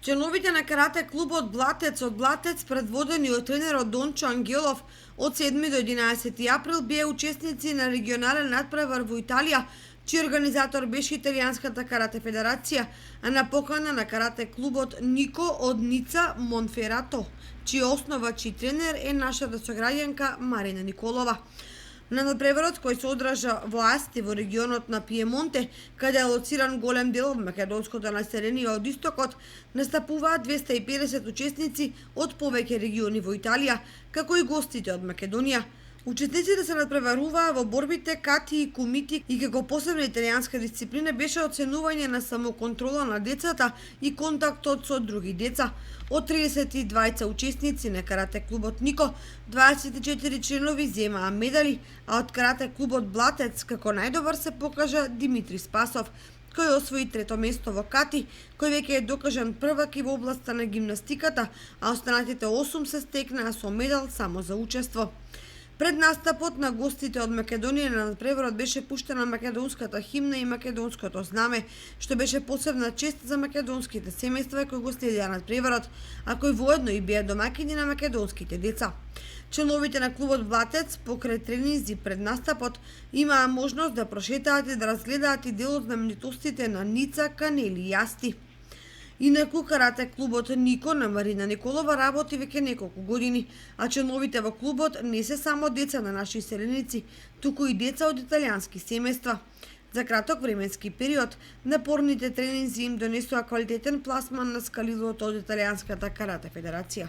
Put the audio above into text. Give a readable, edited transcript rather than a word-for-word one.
Членовите на карате клубот Блатец од Блатец, предводени од тренерот Дончо Ангелов, од 7 до 11 април беа учесници на регионален надпревар во Италија, чиј организатор беше Италијанската карате федерација, а на покана на карате клубот Нико од Ница Монферато, чиј основач и тренер е нашата сограѓанка Марина Николова. На надпреварот кој се одржа во Асти во регионот на Пиемонте, каде е лоциран голем дел од македонското население од истокот, настапуваат 250 учесници од повеќе региони во Италија, како и гостите од Македонија. Учесниците се надпреваруваа во борбите кати и кумити и како посебна италијанска дисциплина беше оценување на самоконтрола на децата и контактот со други деца. Од 32 учесници на карате клубот Нико, 24 членови земаа медали, а од карате клубот Блатец како најдобар се покажа Димитри Спасов, кој освои трето место во кати, кој веќе е докажан првак и во областа на гимнастиката, а останатите 8 се стекнаа со медал само за учество. Пред настапот на гостите од Македонија на надпреварот беше пуштена македонската химна и македонското знаме, што беше посебна чест за македонските семејства кои го следеа надпреварот, а кои воедно и беа домаќини на македонските деца. Членовите на клубот Блатец покрај тренинзи пред настапот имаа можност да прошетаат и да разгледаат и дел од знаменитостите на Ница, Канели и Асти. Инаку карате клубот Нико на Марина Николова работи веќе неколку години, а членовите во клубот не се само деца на наши селеници, туку и деца од италијански семејства. За краток временски период, напорните тренинзи им донесоа квалитетен пласман на скалилото од Италијанската карате федерација.